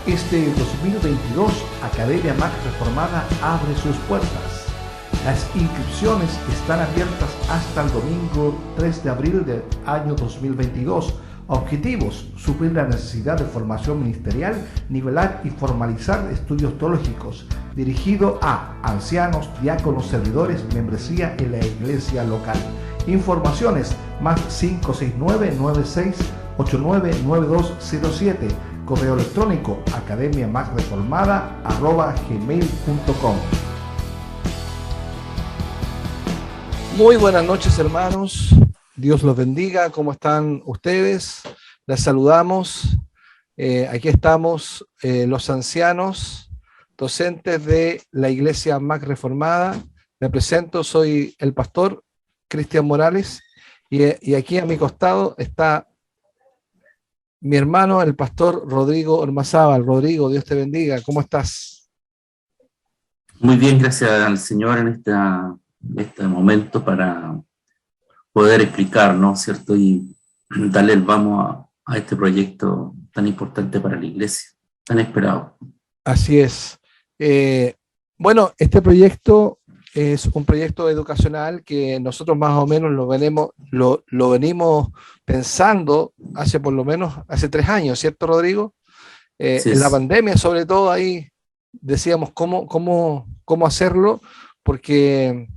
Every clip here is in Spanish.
Este 2022, Academia Mac Reformada abre sus puertas. Las inscripciones están abiertas hasta el domingo 3 de abril del año 2022. Objetivos: suplir la necesidad de formación ministerial, nivelar y formalizar estudios teológicos, dirigido a ancianos, diáconos, servidores, membresía en la iglesia local. Informaciones: más 569-9689-9207, correo electrónico academiamacreformada@gmail.com. Muy buenas noches, hermanos. Dios los bendiga. ¿Cómo están ustedes? Les saludamos. Aquí estamos los ancianos, docentes de la Iglesia Mac Reformada. Me presento, soy el pastor Cristian Morales y aquí a mi costado está mi hermano, el pastor Rodrigo Ormazábal. Rodrigo, Dios te bendiga. ¿Cómo estás? Muy bien, gracias al Señor en este momento para poder explicar, ¿no? ¿Cierto? Y darle el vamos a este proyecto tan importante para la iglesia, tan esperado. Así es. Bueno, este proyecto es un proyecto educacional que nosotros más o menos lo venimos pensando por lo menos hace 3 años, ¿cierto, Rodrigo? En la pandemia, sobre todo, ahí decíamos cómo hacerlo, porque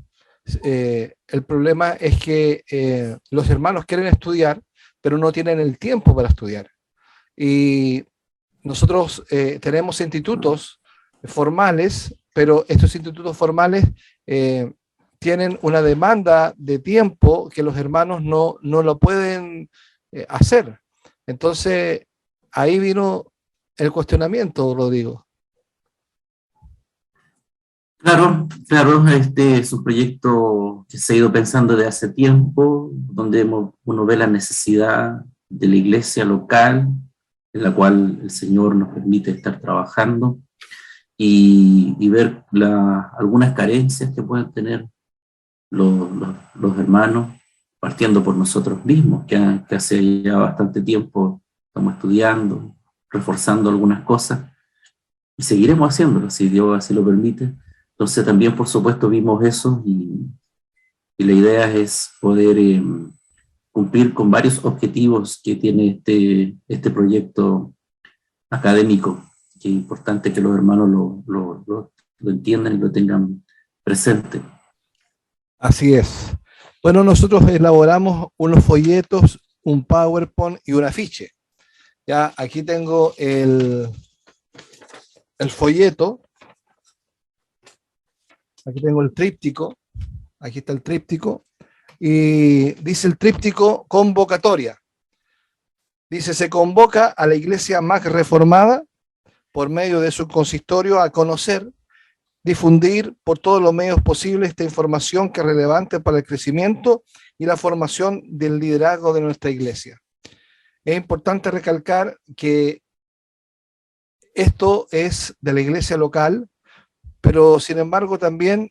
el problema es que los hermanos quieren estudiar, pero no tienen el tiempo para estudiar. Y nosotros tenemos institutos formales, pero estos institutos formales tienen una demanda de tiempo que los hermanos no lo pueden hacer. Entonces, ahí vino el cuestionamiento, Rodrigo. Claro, este es un proyecto que se ha ido pensando de hace tiempo, donde uno ve la necesidad de la iglesia local, en la cual el Señor nos permite estar trabajando, y ver algunas carencias que pueden tener los hermanos, partiendo por nosotros mismos, que hace ya bastante tiempo estamos estudiando, reforzando algunas cosas, y seguiremos haciéndolo, si Dios así lo permite. Entonces también, por supuesto, vimos eso, y la idea es poder cumplir con varios objetivos que tiene este proyecto académico, que es importante que los hermanos lo entiendan y lo tengan presente. Así es. Bueno, nosotros elaboramos unos folletos, un PowerPoint y un afiche. Ya, aquí tengo el folleto. Aquí tengo el tríptico. Aquí está el tríptico. Y dice el tríptico: convocatoria. Dice: se convoca a la Iglesia Mac Reformada por medio de su consistorio a conocer, difundir por todos los medios posibles esta información que es relevante para el crecimiento y la formación del liderazgo de nuestra iglesia. Es importante recalcar que esto es de la iglesia local, pero sin embargo también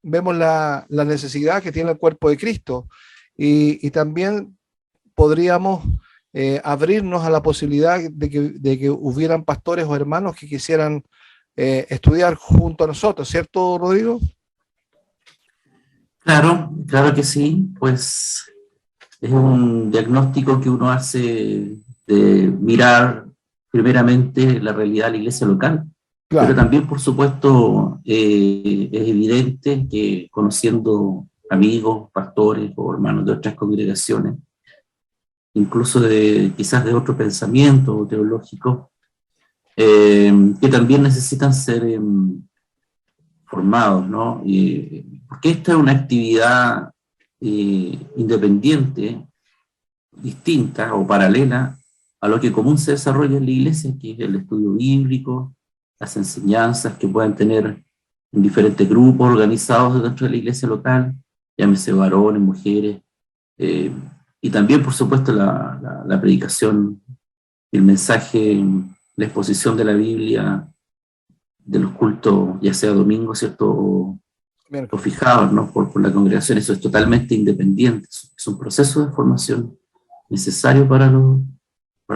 vemos la necesidad que tiene el cuerpo de Cristo, y también podríamos abrirnos a la posibilidad de que hubieran pastores o hermanos que quisieran estudiar junto a nosotros, ¿cierto, Rodrigo? Claro que sí, pues es un diagnóstico que uno hace de mirar primeramente la realidad de la iglesia local, claro. Pero también, por supuesto, es evidente que conociendo amigos, pastores o hermanos de otras congregaciones, incluso quizás de otro pensamiento teológico, que también necesitan ser formados, ¿no? Porque esta es una actividad independiente, distinta o paralela a lo que común se desarrolla en la iglesia, que es el estudio bíblico, las enseñanzas que puedan tener en diferentes grupos organizados dentro de la iglesia local, llámese varones, mujeres, y también, por supuesto, la predicación, el mensaje, la exposición de la Biblia, de los cultos, ya sea domingo, ¿cierto? O fijados, ¿no? por la congregación. Eso es totalmente independiente. Es un proceso de formación necesario para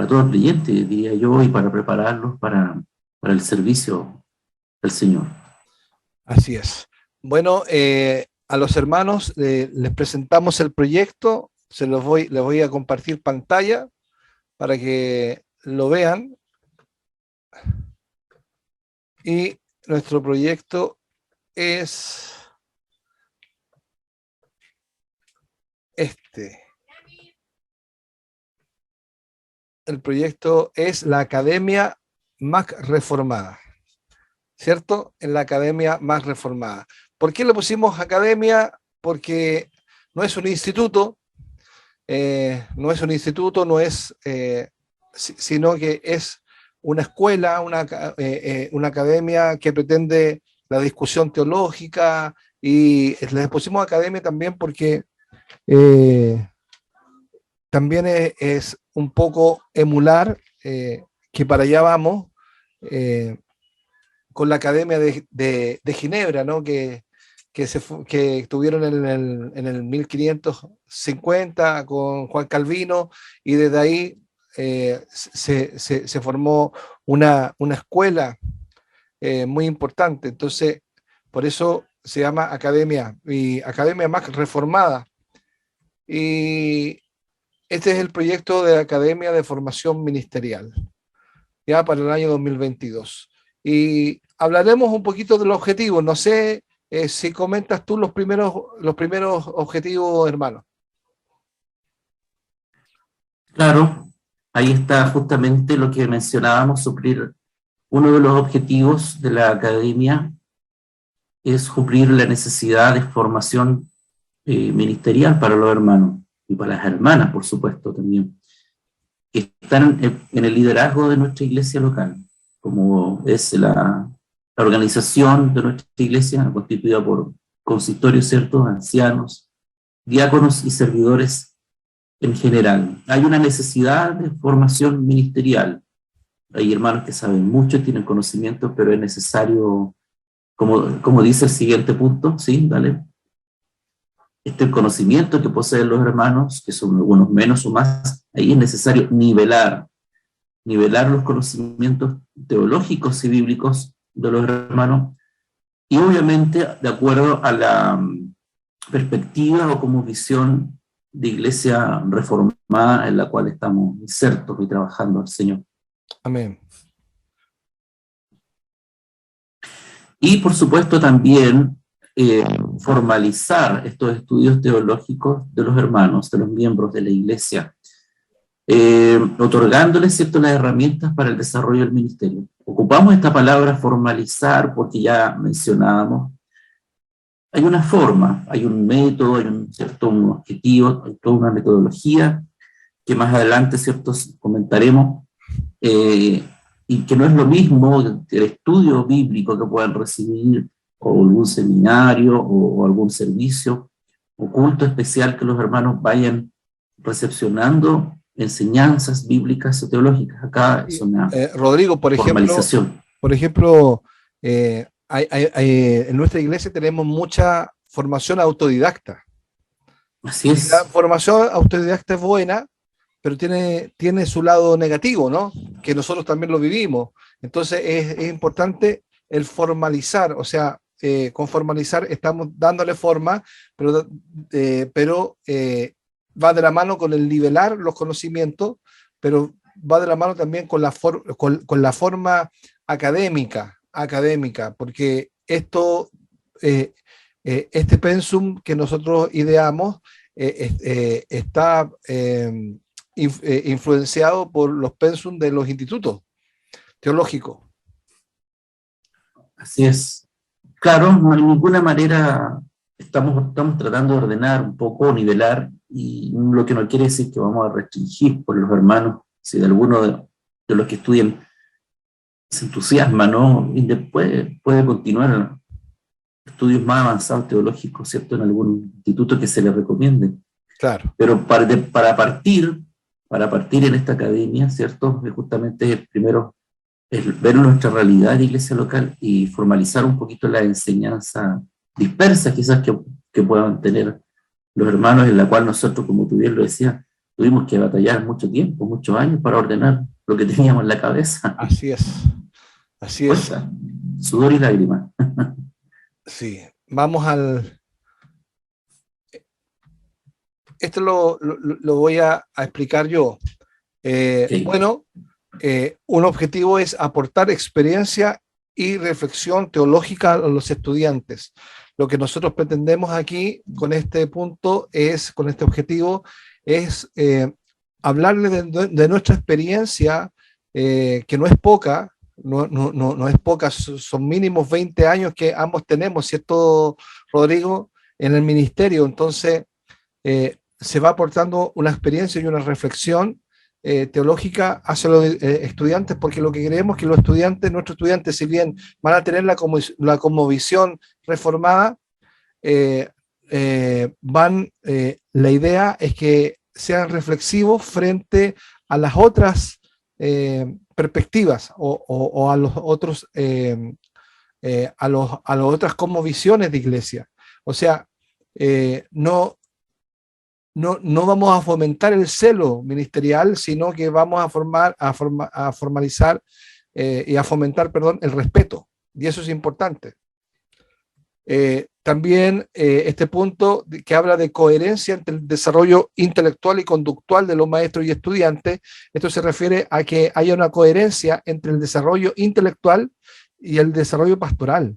todo creyente, diría yo, y para prepararlos para el servicio del Señor. Así es. Bueno, a los hermanos les presentamos el proyecto, les voy a compartir pantalla para que lo vean. Y nuestro proyecto es este. El proyecto es la Academia MAC Reformada, ¿cierto? En la Academia MAC Reformada. ¿Por qué le pusimos academia? Porque no es un instituto, sino que es una escuela, una academia que pretende la discusión teológica, y le pusimos academia también porque también es un poco emular, que para allá vamos, con la Academia de Ginebra, ¿no? Que tuvieron en el 1550 con Juan Calvino, y desde ahí se formó una escuela muy importante. Entonces, por eso se llama Academia, y Academia más reformada. Y este es el proyecto de Academia de Formación Ministerial, ya para el año 2022. Y hablaremos un poquito de los objetivos. No sé si comentas tú los primeros objetivos, hermano. Claro, ahí está justamente lo que mencionábamos, suplir. Uno de los objetivos de la academia es suplir la necesidad de formación ministerial para los hermanos y para las hermanas, por supuesto, también, que están en el liderazgo de nuestra iglesia local, como es la organización de nuestra iglesia, constituida por consistorios, ¿cierto?, ancianos, diáconos y servidores en general. Hay una necesidad de formación ministerial. Hay hermanos que saben mucho, tienen conocimiento, pero es necesario, como dice el siguiente punto, ¿sí? Dale. El conocimiento que poseen los hermanos, que son unos menos o más, ahí es necesario nivelar los conocimientos teológicos y bíblicos de los hermanos, y obviamente de acuerdo a la perspectiva o como visión de iglesia reformada en la cual estamos insertos y trabajando al Señor. Amén. Y por supuesto también formalizar estos estudios teológicos de los hermanos, de los miembros de la iglesia, otorgándoles, ¿cierto?, las herramientas para el desarrollo del ministerio. Ocupamos esta palabra formalizar porque ya mencionábamos, hay una forma, hay un método, hay un objetivo, hay toda una metodología que más adelante, ¿cierto?, comentaremos, y que no es lo mismo el estudio bíblico que puedan recibir, o algún seminario, o algún servicio, o culto especial que los hermanos vayan recepcionando enseñanzas bíblicas o teológicas. Acá es una Rodrigo, por formalización. ejemplo, en nuestra iglesia tenemos mucha formación autodidacta. Así es. La formación autodidacta es buena, pero tiene su lado negativo, ¿no? Que nosotros también lo vivimos. Entonces es importante el formalizar, o sea, con formalizar estamos dándole forma, pero va de la mano con el nivelar los conocimientos, pero va de la mano también con la forma académica, porque este pensum que nosotros ideamos está influenciado por los pensum de los institutos teológicos. Así es. Claro, no de ninguna manera estamos tratando de ordenar un poco, nivelar, y lo que no quiere decir que vamos a restringir por los hermanos, si de alguno de los que estudian se entusiasma, ¿no? Y después puede continuar estudios más avanzados teológicos, ¿cierto?, en algún instituto que se le recomiende. Claro. Pero para partir en esta academia, ¿cierto?, justamente primero es ver nuestra realidad de iglesia local y formalizar un poquito la enseñanza dispersa quizás que puedan tener los hermanos, en la cual nosotros, como tú bien lo decías, tuvimos que batallar mucho tiempo, muchos años para ordenar lo que teníamos en la cabeza. Así es, así es. Fuerza, sudor y lágrimas. Sí, vamos al... Esto lo voy a explicar yo. Okay. Bueno, un objetivo es aportar experiencia y reflexión teológica a los estudiantes. Lo que nosotros pretendemos aquí con este punto es, con este objetivo, es hablarles de nuestra experiencia, que no es poca, no es poca, son mínimos 20 años que ambos tenemos, ¿cierto, Rodrigo? En el ministerio. Entonces, se va aportando una experiencia y una reflexión teológica hacia los estudiantes, porque lo que creemos es que los estudiantes, nuestros estudiantes, si bien van a tener la cosmovisión reformada, la idea es que sean reflexivos frente a las otras perspectivas o a los otros a las otras cosmovisiones de iglesia. O sea, no vamos a fomentar el celo ministerial, sino que vamos a formalizar y a fomentar, perdón, el respeto. Y eso es importante. También este punto que habla de coherencia entre el desarrollo intelectual y conductual de los maestros y estudiantes. Esto se refiere a que haya una coherencia entre el desarrollo intelectual y el desarrollo pastoral.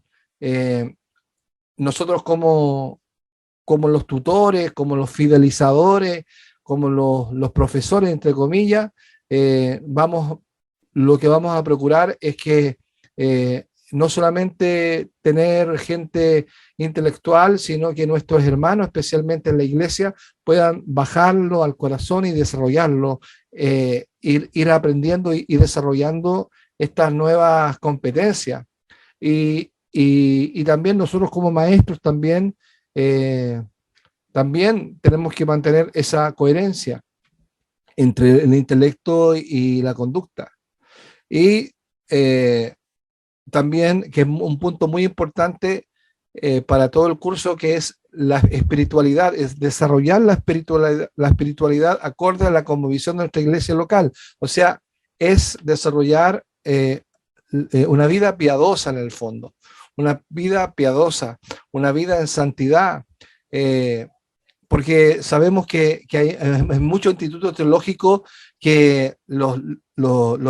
Nosotros como los tutores, como los fidelizadores, como los profesores, entre comillas, lo que vamos a procurar es que no solamente tener gente intelectual, sino que nuestros hermanos, especialmente en la iglesia, puedan bajarlo al corazón y desarrollarlo, ir aprendiendo y desarrollando estas nuevas competencias. Y también nosotros como maestros también tenemos que mantener esa coherencia entre el intelecto y la conducta. Y también, que es un punto muy importante para todo el curso, que es la espiritualidad, es desarrollar la espiritualidad acorde a la cosmovisión de nuestra iglesia local. O sea, es desarrollar una vida piadosa en el fondo, una vida piadosa, una vida en santidad, porque sabemos que hay muchos institutos teológicos que los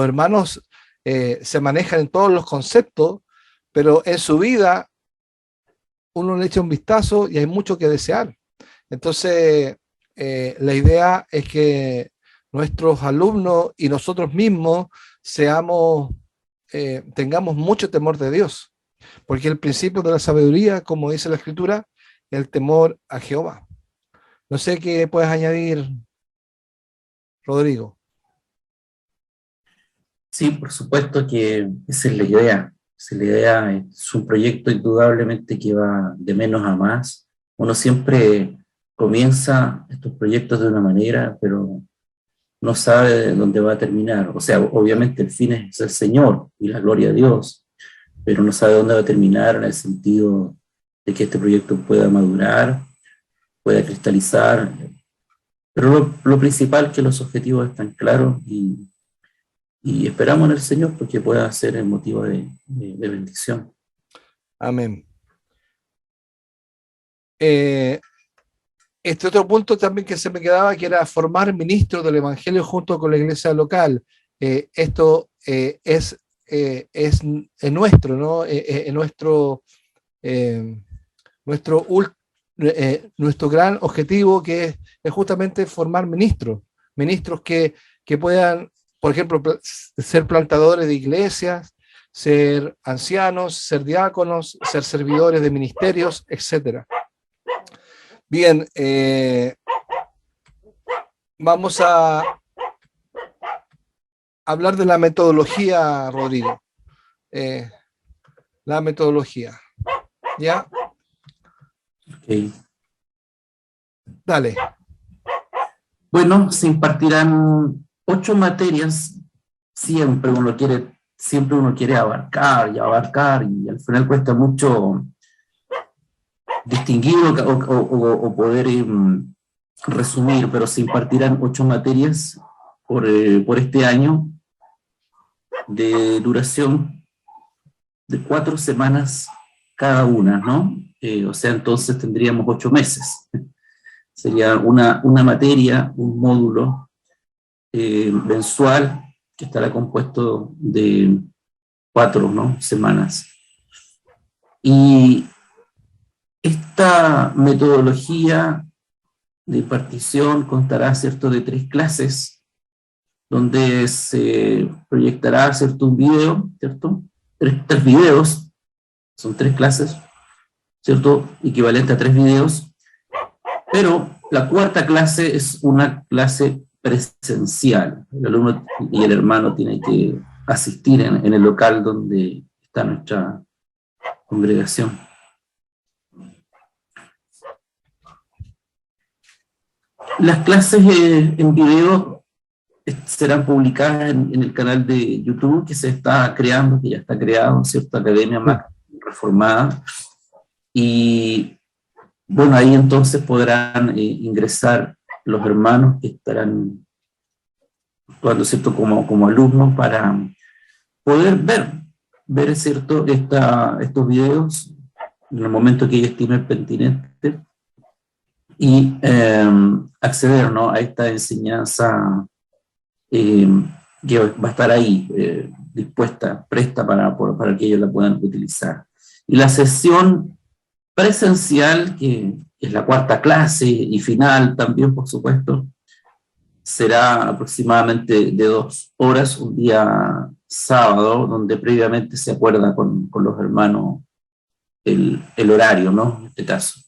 hermanos se manejan en todos los conceptos, pero en su vida uno le echa un vistazo y hay mucho que desear. Entonces, la idea es que nuestros alumnos y nosotros mismos tengamos mucho temor de Dios, porque el principio de la sabiduría, como dice la Escritura, es el temor a Jehová. No sé qué puedes añadir, Rodrigo. Sí, por supuesto que esa es la idea. Esa es la idea. Es un proyecto indudablemente que va de menos a más. Uno siempre comienza estos proyectos de una manera, pero no sabe dónde va a terminar. O sea, obviamente el fin es el Señor y la gloria a Dios, pero no sabe dónde va a terminar en el sentido de que este proyecto pueda madurar, pueda cristalizar. Pero lo principal es que los objetivos están claros y esperamos en el Señor porque pueda ser el motivo de bendición. Amén. Este otro punto también que se me quedaba, que era formar ministros del Evangelio junto con la iglesia local. Esto es nuestro, ¿no? Nuestro gran objetivo, que es justamente formar ministros que puedan, por ejemplo, ser plantadores de iglesias, ser ancianos, ser diáconos, ser servidores de ministerios, etcétera. Bien, vamos a hablar de la metodología, Rodrigo. La metodología. ¿Ya? Okay. Dale. Bueno, se impartirán 8 materias. Siempre uno quiere abarcar, y al final cuesta mucho distinguir o poder resumir, pero se impartirán 8 materias por este año, de duración de 4 semanas cada una, ¿no? O sea, entonces tendríamos 8 meses. Sería una materia, un módulo mensual, que estará compuesto de 4, ¿no?, semanas. Y esta metodología de impartición constará, ¿cierto?, de 3 clases, donde se proyectará, ¿cierto?, un video, ¿cierto? 3 videos, son 3 clases, ¿cierto?, equivalente a 3 videos, pero la cuarta clase es una clase presencial. El alumno y el hermano tienen que asistir en el local donde está nuestra congregación. Las clases en video serán publicadas en el canal de YouTube que se está creando, que ya está creado, ¿cierto? Academia Mac Reformada. Y bueno, ahí entonces podrán ingresar los hermanos que estarán actuando, ¿cierto?, como alumnos, para poder ver, ¿cierto?, estos videos en el momento que ellos estimen pertinente, y acceder, ¿no?, a esta enseñanza que va a estar ahí, dispuesta, presta para que ellos la puedan utilizar. Y la sesión presencial, que es la cuarta clase y final también, por supuesto, será aproximadamente de 2 horas, un día sábado, donde previamente se acuerda con los hermanos el horario, ¿no?, en este caso.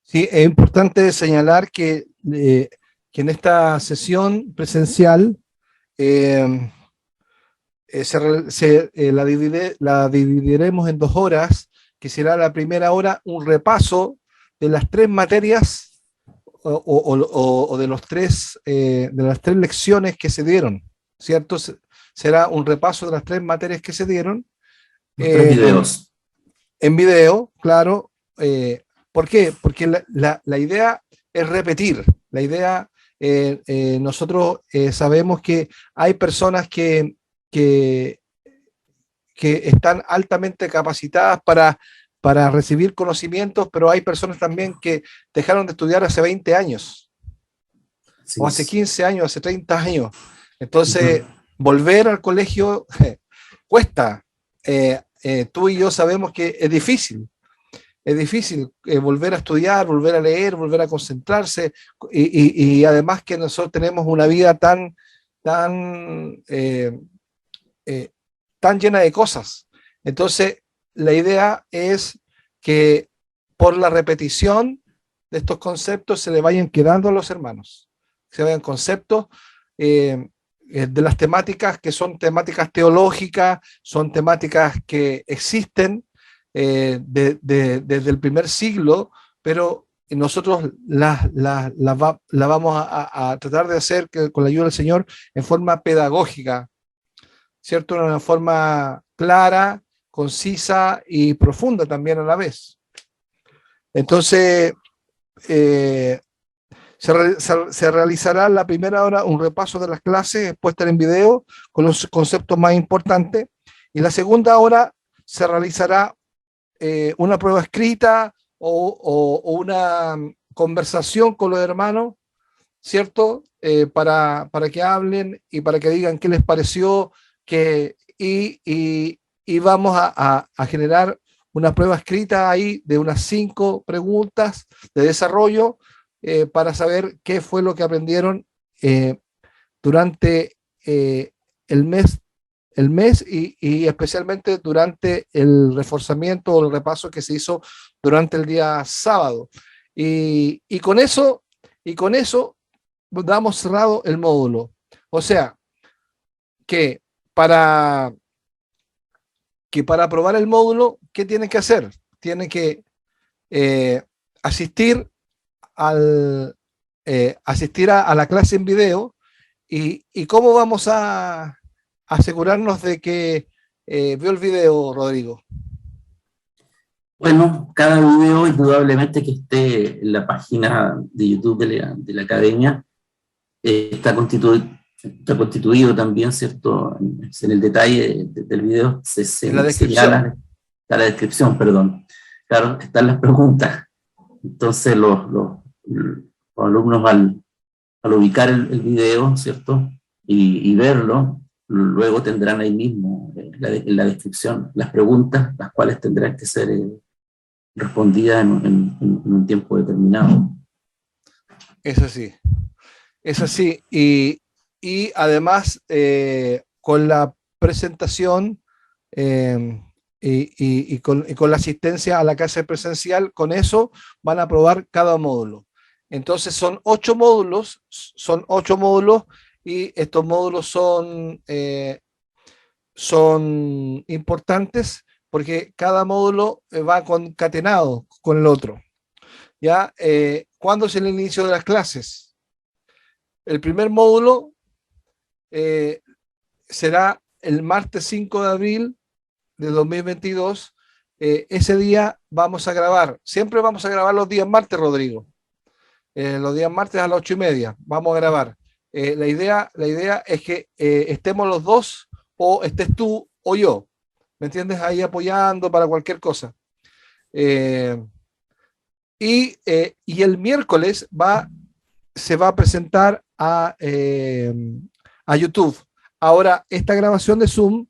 Sí, es importante señalar que en esta sesión presencial la dividiremos en 2 horas, que será la primera hora un repaso de las 3 materias o de las 3 lecciones que se dieron, ¿cierto? Será un repaso de las 3 materias que se dieron. Los 3 videos. En video, claro. ¿Por qué? Porque la idea es repetir. La idea, nosotros sabemos que hay personas que están altamente capacitadas para recibir conocimientos, pero hay personas también que dejaron de estudiar hace 20 años, sí, o hace 15 años, hace 30 años. Entonces, volver al colegio cuesta. Tú y yo sabemos que es difícil. Es difícil volver a estudiar, volver a leer, volver a concentrarse, y además que nosotros tenemos una vida tan llena de cosas. Entonces, la idea es que por la repetición de estos conceptos se le vayan quedando a los hermanos, se vayan conceptos de las temáticas que son temáticas teológicas, son temáticas que existen desde el primer siglo, pero nosotros la vamos a tratar de hacer con la ayuda del Señor en forma pedagógica, ¿cierto? De una forma clara, concisa y profunda también a la vez. Entonces, se realizará la primera hora un repaso de las clases expuestas en video con los conceptos más importantes, y la segunda hora se realizará una prueba escrita o una conversación con los hermanos, ¿cierto? Para que hablen y para que digan qué les pareció, y vamos a generar una prueba escrita ahí de unas 5 preguntas de desarrollo para saber qué fue lo que aprendieron durante el mes y especialmente durante el reforzamiento o el repaso que se hizo durante el día sábado. Y con eso damos cerrado el módulo. O sea, que para aprobar el módulo, ¿qué tiene que hacer? Tiene que asistir a la clase en video. ¿Y cómo vamos a asegurarnos de que vio el video, Rodrigo? Bueno, cada video indudablemente que esté en la página de YouTube de la academia, está constituido también, ¿cierto? En el detalle del video se En la descripción. señala, está la descripción, perdón. Claro, están las preguntas. Entonces los alumnos al ubicar el video, ¿cierto? Y verlo, luego tendrán ahí mismo, en la descripción, las preguntas, las cuales tendrán que ser respondidas en un tiempo determinado. Es así. Es así. Y además, con la presentación y con la asistencia a la clase presencial, con eso van a probar cada módulo. Entonces son 8 módulos, y estos módulos son importantes porque cada módulo va concatenado con el otro. ¿Ya? ¿Cuándo es el inicio de las clases? El primer módulo será el martes 5 de abril de 2022. Ese día vamos a grabar. Siempre vamos a grabar los días martes, Rodrigo. Los días martes a las 8:30 vamos a grabar. La idea es que estemos los dos, o estés tú o yo, ¿me entiendes? Ahí apoyando para cualquier cosa. Y el miércoles se va a presentar a YouTube. Ahora, esta grabación de Zoom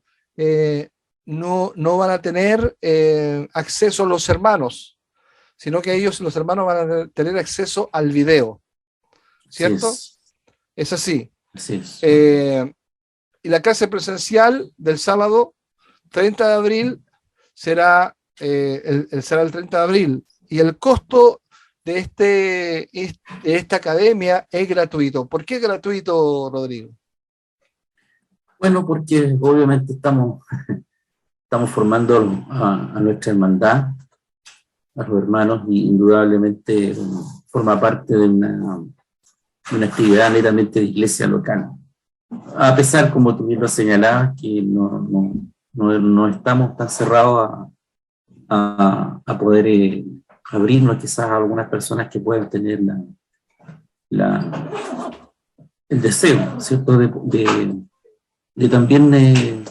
no van a tener acceso los hermanos, sino que los hermanos van a tener acceso al video, ¿cierto? Sí, es así. Sí. Y la clase presencial del sábado 30 de abril será el 30 de abril. Y el costo de esta academia es gratuito. ¿Por qué es gratuito, Rodrigo? Bueno, porque obviamente estamos formando a nuestra hermandad, a los hermanos, y indudablemente forma parte de una actividad netamente de iglesia local. A pesar, como tú mismo señalabas, que no estamos tan cerrados a poder abrirnos quizás a algunas personas que puedan tener el deseo, ¿cierto?, de también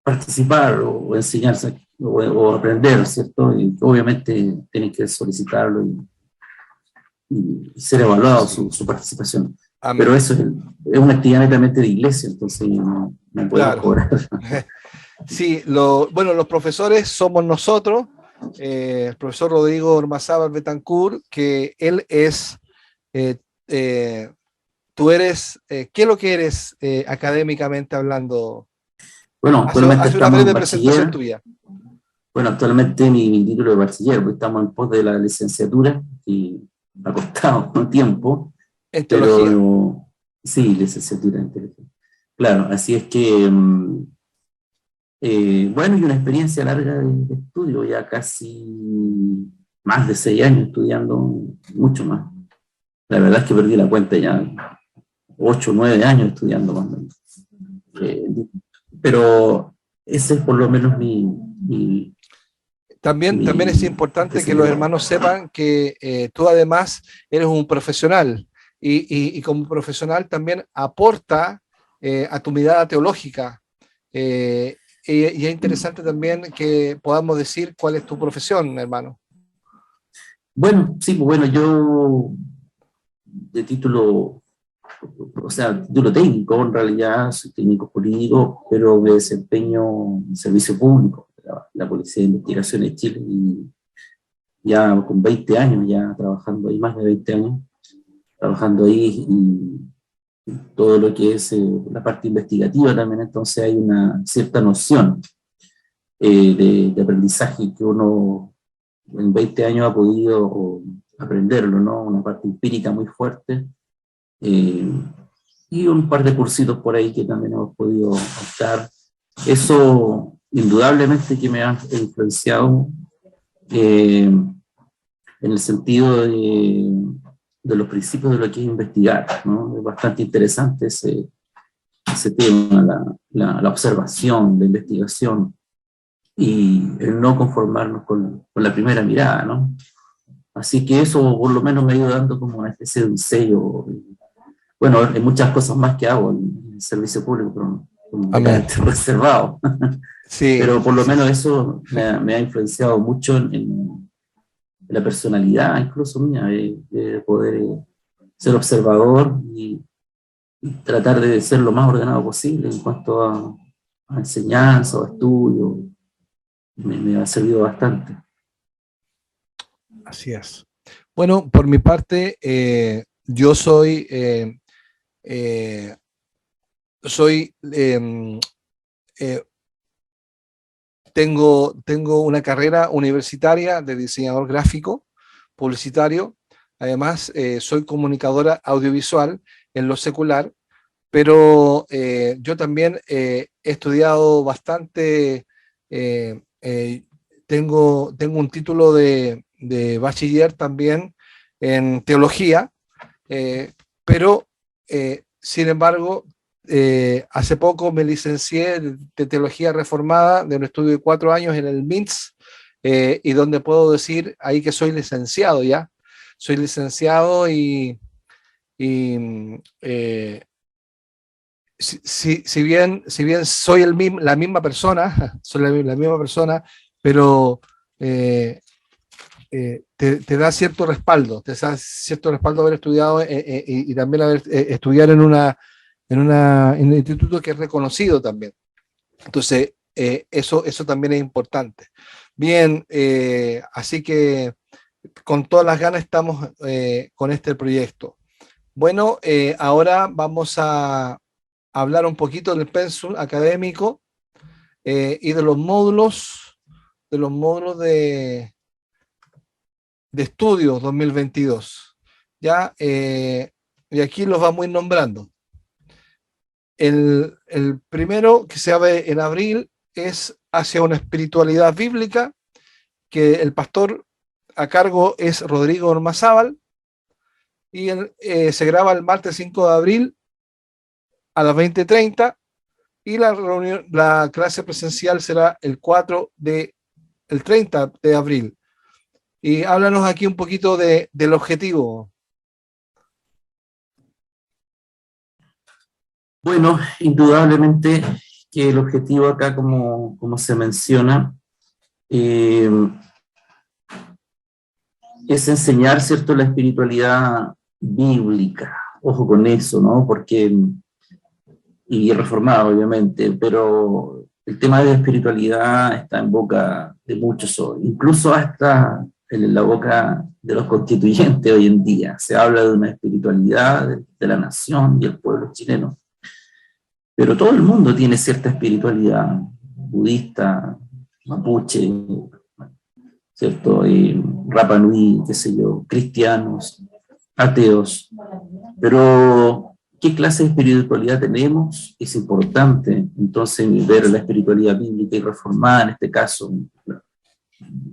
participar o enseñarse o aprender, ¿cierto? Y obviamente tienen que solicitarlo y ser evaluado su participación. Amén. Pero eso es una actividad netamente de iglesia, entonces no podemos cobrar. Sí, bueno, los profesores somos nosotros, el profesor Rodrigo Ormazábal Betancourt, que él es, tú eres, ¿qué es lo que eres académicamente hablando? Bueno, actualmente hace una breve presentación tuya. Bueno, actualmente mi título de bachiller, porque estamos en pos de la licenciatura y ha costado un tiempo. ¿En teología? Pero, sí, licenciatura en teología. Claro, así es que, bueno, y una experiencia larga de estudio, ya casi más de 6 años estudiando, mucho más. La verdad es que perdí la cuenta ya, 8 o 9 años estudiando. Pero ese es por lo menos mi También es importante que los hermanos sepan que tú además eres un profesional y como profesional también aporta a tu mirada teológica. Y es interesante también que podamos decir cuál es tu profesión, hermano. Bueno, sí, pues bueno, yo de título, o sea, título técnico, en realidad soy técnico jurídico, pero me desempeño en servicio público, la Policía de Investigaciones de Chile, y ya con 20 años, ya trabajando ahí, más de 20 años, trabajando ahí, y todo lo que es la parte investigativa también, entonces hay una cierta noción de aprendizaje que uno en 20 años ha podido aprenderlo, ¿no? Una parte empírica muy fuerte, y un par de cursitos por ahí que también hemos podido optar. Eso indudablemente que me ha influenciado en el sentido de los principios de lo que es investigar, ¿no? Es bastante interesante ese tema, la observación, la investigación, y el no conformarnos con la primera mirada, ¿no? Así que eso por lo menos me ha ido dando como una especie de un sello. Bueno, hay muchas cosas más que hago en el servicio público, pero de Amén. carácter reservado. Sí, Pero por lo sí, menos sí. eso me ha influenciado mucho en la personalidad, incluso mía, de poder ser observador y tratar de ser lo más ordenado posible en cuanto a enseñanza o estudio. Me ha servido bastante. Así es. Bueno, por mi parte, yo eh, soy eh, tengo una carrera universitaria de diseñador gráfico publicitario. Además, soy comunicadora audiovisual en lo secular, pero yo también he estudiado bastante. eh, eh, tengo un título de bachiller también en teología, pero sin embargo, hace poco me licencié de Teología Reformada de un estudio de 4 años en el MINTS, y donde puedo decir ahí que soy licenciado ya. Soy licenciado y si bien soy la misma persona, soy la misma persona, pero te da cierto respaldo, te da cierto respaldo haber estudiado y también estudiar en un instituto que es reconocido también. Entonces, eso también es importante. Bien, así que con todas las ganas estamos con este proyecto. Bueno, ahora vamos a hablar un poquito del pensum académico y de los módulos de estudios 2022. Ya, y aquí los vamos a ir nombrando. El primero que se abre en abril es hacia una espiritualidad bíblica, que el pastor a cargo es Rodrigo Ormazábal, y se graba el martes 5 de abril a las 20:30, y la clase presencial será el 30 de abril. Y háblanos aquí un poquito del objetivo. Bueno, indudablemente que el objetivo acá, como se menciona, eh, es enseñar, ¿cierto?, la espiritualidad bíblica. Ojo con eso, ¿no? Porque, y reformado, obviamente, pero el tema de la espiritualidad está en boca de muchos hoy, incluso hasta en la boca de los constituyentes hoy en día. Se habla de una espiritualidad de la nación y el pueblo chileno. Pero todo el mundo tiene cierta espiritualidad budista, mapuche, ¿cierto? Rapa Nui, qué sé yo, cristianos, ateos. Pero, ¿qué clase de espiritualidad tenemos? Es importante, entonces, ver la espiritualidad bíblica y reformada, en este caso,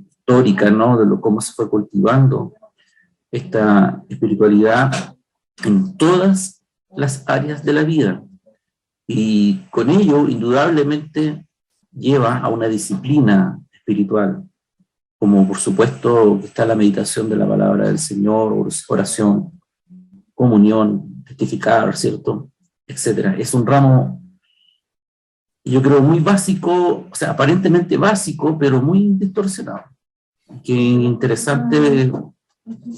histórica, ¿no? De cómo se fue cultivando esta espiritualidad en todas las áreas de la vida. Y con ello, indudablemente, lleva a una disciplina espiritual, como por supuesto está la meditación de la palabra del Señor, oración, comunión, testificar, ¿cierto? Etcétera. Es un ramo, yo creo, muy básico, o sea, aparentemente básico, pero muy distorsionado. Qué interesante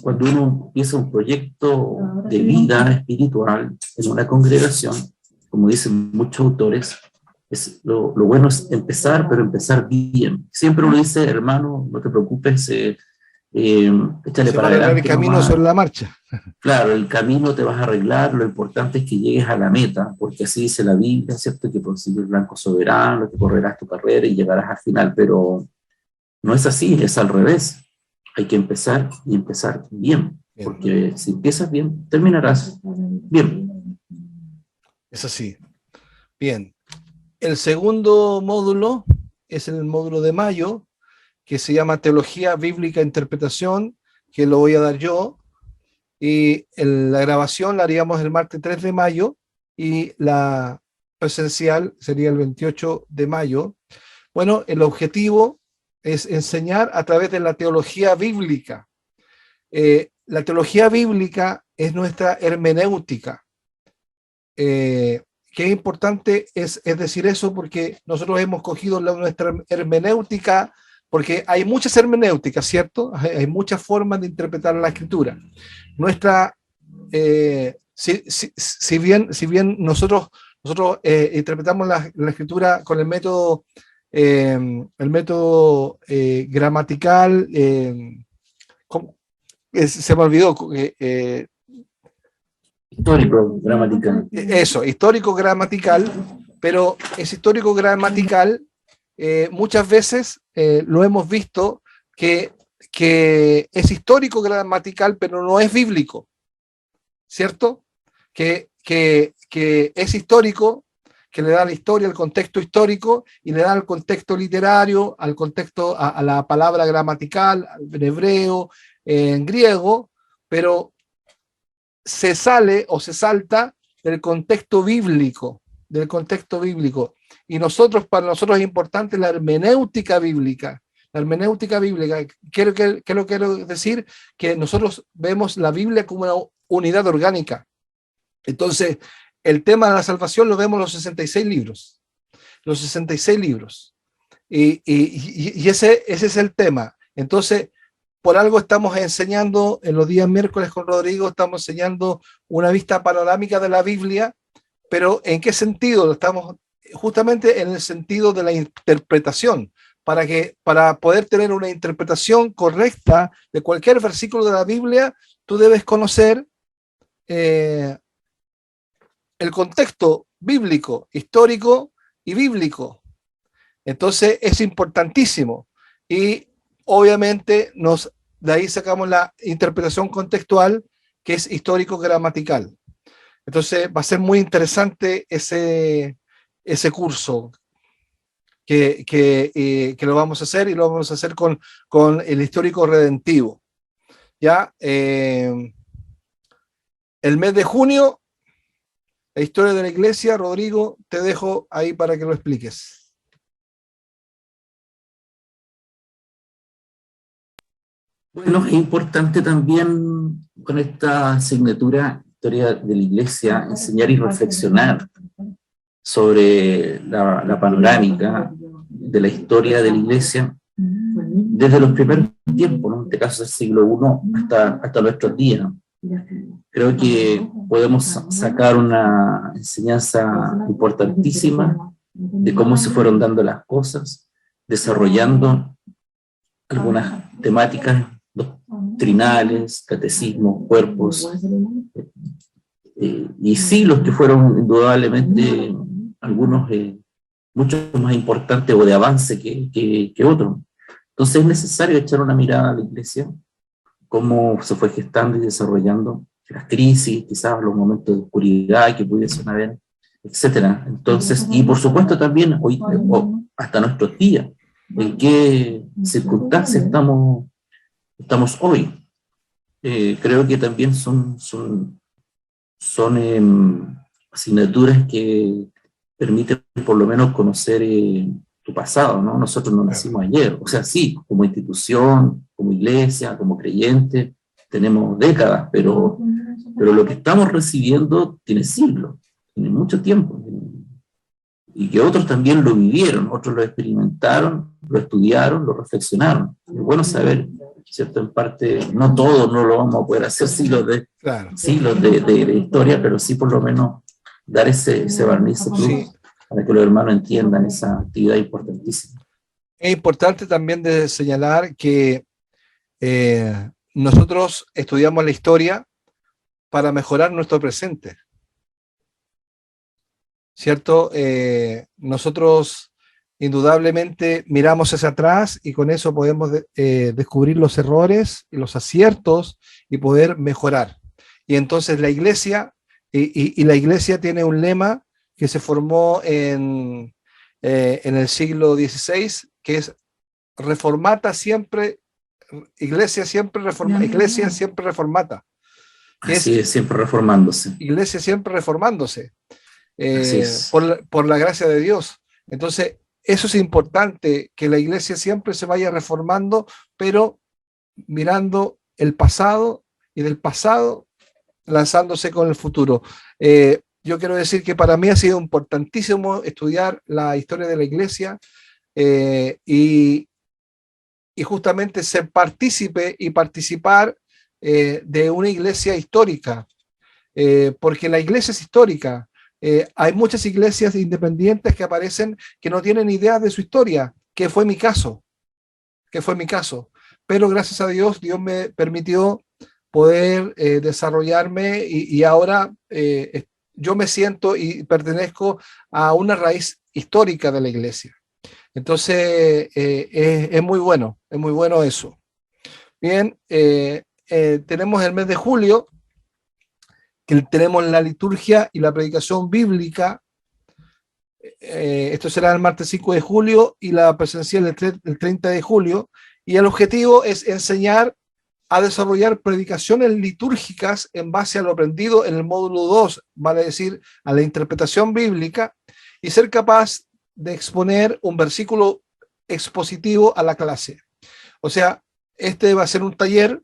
cuando uno empieza un proyecto de vida espiritual en una congregación, como dicen muchos autores, lo bueno es empezar, pero empezar bien. Siempre uno dice, hermano, no te preocupes, échale Se va para a arreglar el adelante camino nomás. sobre la marcha. Claro, el camino te vas a arreglar, lo importante es que llegues a la meta, porque así dice la Biblia, ¿cierto? Que por seguir el blanco soberano, que correrás tu carrera y llegarás al final, pero no es así, es al revés. Hay que empezar y empezar bien, Bien, porque si empiezas bien, terminarás bien. es así. Bien. El segundo módulo es el módulo de mayo, que se llama Teología Bíblica e Interpretación, que lo voy a dar yo. Y la grabación la haríamos el martes 3 de mayo y la presencial sería el 28 de mayo. Bueno, el objetivo es enseñar a través de la teología bíblica. La teología bíblica es nuestra hermenéutica. Qué importante es decir eso, porque nosotros hemos cogido nuestra hermenéutica, porque hay muchas hermenéuticas, ¿cierto? Hay muchas formas de interpretar la escritura. Nuestra, si bien nosotros interpretamos la escritura con el método gramatical, se me olvidó, histórico, gramatical. Eso, histórico gramatical, pero es histórico gramatical, muchas veces lo hemos visto que es histórico gramatical, pero no es bíblico, ¿cierto? Que es histórico, que le da la historia, el contexto histórico, y le da el contexto literario, al contexto, a la palabra gramatical, en hebreo, en griego, pero se sale o se salta del contexto bíblico, y para nosotros es importante la hermenéutica bíblica. La hermenéutica bíblica, quiero decir que nosotros vemos la Biblia como una unidad orgánica. Entonces, el tema de la salvación lo vemos en los 66 libros. Los 66 libros. Y ese es el tema. Entonces, por algo estamos enseñando, en los días miércoles con Rodrigo, estamos enseñando una vista panorámica de la Biblia, pero ¿en qué sentido? Estamos justamente en el sentido de la interpretación, para poder tener una interpretación correcta de cualquier versículo de la Biblia, tú debes conocer el contexto bíblico, histórico y bíblico. Entonces es importantísimo, y obviamente de ahí sacamos la interpretación contextual, que es histórico-gramatical. Entonces va a ser muy interesante ese curso que lo vamos a hacer, y lo vamos a hacer con el histórico redentivo. ¿Ya? El mes de junio, la historia de la iglesia. Rodrigo, te dejo ahí para que lo expliques. Bueno, es importante también con esta asignatura, Historia de la Iglesia, enseñar y reflexionar sobre la panorámica de la historia de la Iglesia desde los primeros tiempos, ¿no? En este caso del siglo I hasta nuestros días. Creo que podemos sacar una enseñanza importantísima de cómo se fueron dando las cosas, desarrollando algunas temáticas doctrinales, catecismos, cuerpos, y siglos que fueron indudablemente algunos mucho más importantes o de avance que otros. Entonces es necesario echar una mirada a la iglesia, cómo se fue gestando y desarrollando, las crisis, quizás los momentos de oscuridad que pudiesen haber, etcétera. Entonces, y por supuesto también hoy, hasta nuestros días, en qué circunstancias estamos hoy. Creo que también son asignaturas que permiten por lo menos conocer tu pasado, ¿no? Nosotros no nacimos ayer, o sea, sí, como institución, como iglesia, como creyente, tenemos décadas, pero lo que estamos recibiendo tiene siglos, tiene mucho tiempo, y que otros también lo vivieron, otros lo experimentaron, lo estudiaron, lo reflexionaron. Es bueno saber, ¿cierto? En parte, no todos no lo vamos a poder hacer siglos de historia, pero sí por lo menos dar ese barniz para que los hermanos entiendan esa actividad importantísima. Es importante también de señalar que nosotros estudiamos la historia para mejorar nuestro presente, ¿cierto? Nosotros indudablemente miramos hacia atrás, y con eso podemos descubrir los errores y los aciertos y poder mejorar. Y entonces la iglesia, y la iglesia tiene un lema que se formó en el siglo XVI, que es reformata siempre, iglesia siempre reformata. Así es, siempre reformándose. Iglesia siempre reformándose, por la gracia de Dios. Entonces, eso es importante, que la iglesia siempre se vaya reformando, pero mirando el pasado y del pasado lanzándose con el futuro. Yo quiero decir que para mí ha sido importantísimo estudiar la historia de la iglesia y justamente ser partícipe y participar de una iglesia histórica, porque la iglesia es histórica. Hay muchas iglesias independientes que aparecen que no tienen idea de su historia, que fue mi caso, pero gracias a Dios, Dios me permitió poder desarrollarme y ahora yo me siento y pertenezco a una raíz histórica de la iglesia. Entonces, es muy bueno eso. Bien, tenemos el mes de julio, que tenemos la liturgia y la predicación bíblica. Esto será el martes 5 de julio y la presencial el 30 de julio. Y el objetivo es enseñar a desarrollar predicaciones litúrgicas en base a lo aprendido en el módulo 2, vale decir, a la interpretación bíblica, y ser capaz de exponer un versículo expositivo a la clase. O sea, este va a ser un taller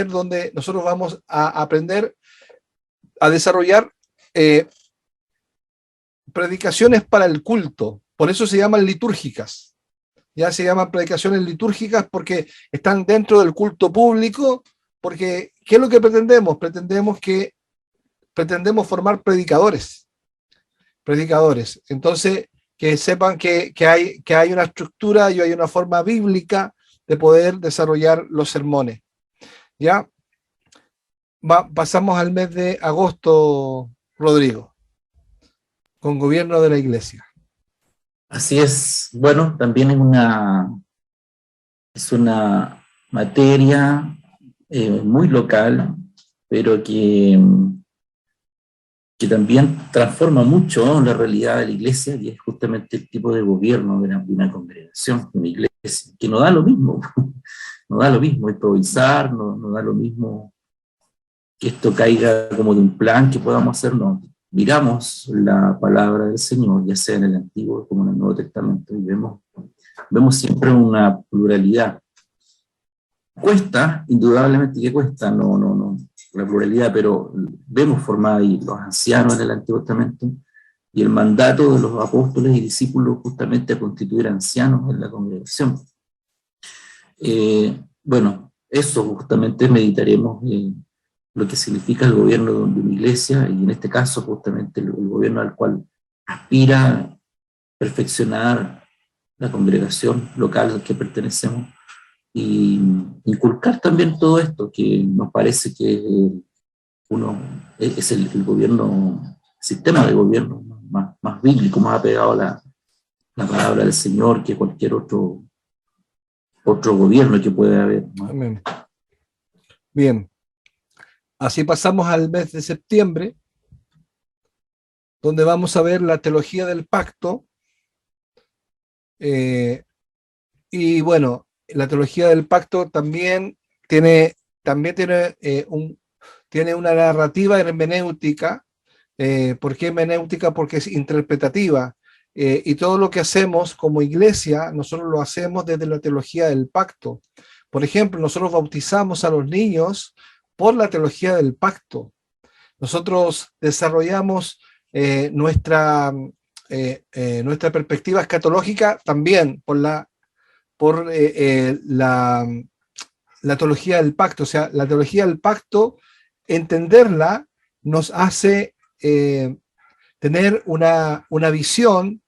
donde nosotros vamos a aprender a desarrollar predicaciones para el culto. Por eso se llaman litúrgicas. Ya se llaman predicaciones litúrgicas porque están dentro del culto público, porque ¿qué es lo que pretendemos? Pretendemos formar predicadores. Entonces, que sepan que hay una estructura y hay una forma bíblica de poder desarrollar los sermones. ¿Ya? Pasamos al mes de agosto, Rodrigo, con gobierno de la iglesia. Así es. Bueno, también es una materia muy local, pero que también transforma mucho la realidad de la iglesia, y es justamente el tipo de gobierno de una congregación, de una iglesia, que no da lo mismo, no da lo mismo improvisar, no da lo mismo que esto caiga como de un plan que podamos hacer, no. Miramos la palabra del Señor, ya sea en el Antiguo como en el Nuevo Testamento, y vemos siempre una pluralidad. Cuesta, indudablemente que cuesta, no, la pluralidad, pero vemos formada ahí los ancianos en el Antiguo Testamento, y el mandato de los apóstoles y discípulos justamente a constituir ancianos en la congregación. Bueno, eso justamente meditaremos lo que significa el gobierno de una iglesia, y en este caso justamente el gobierno al cual aspira perfeccionar la congregación local al que pertenecemos, y inculcar también todo esto que nos parece que es el gobierno, sistema de gobierno más bíblico, más apegado a la palabra del Señor que cualquier otro gobierno que pueda haber, ¿no? Amén. Bien. Así pasamos al mes de septiembre, donde vamos a ver la teología del pacto. Y bueno, la teología del pacto también tiene una narrativa hermenéutica. ¿Por qué hermenéutica? Porque es interpretativa. Y todo lo que hacemos como iglesia, nosotros lo hacemos desde la teología del pacto. Por ejemplo, nosotros bautizamos a los niños por la teología del pacto. Nosotros desarrollamos nuestra perspectiva escatológica también por la teología del pacto. O sea, la teología del pacto, entenderla nos hace tener una visión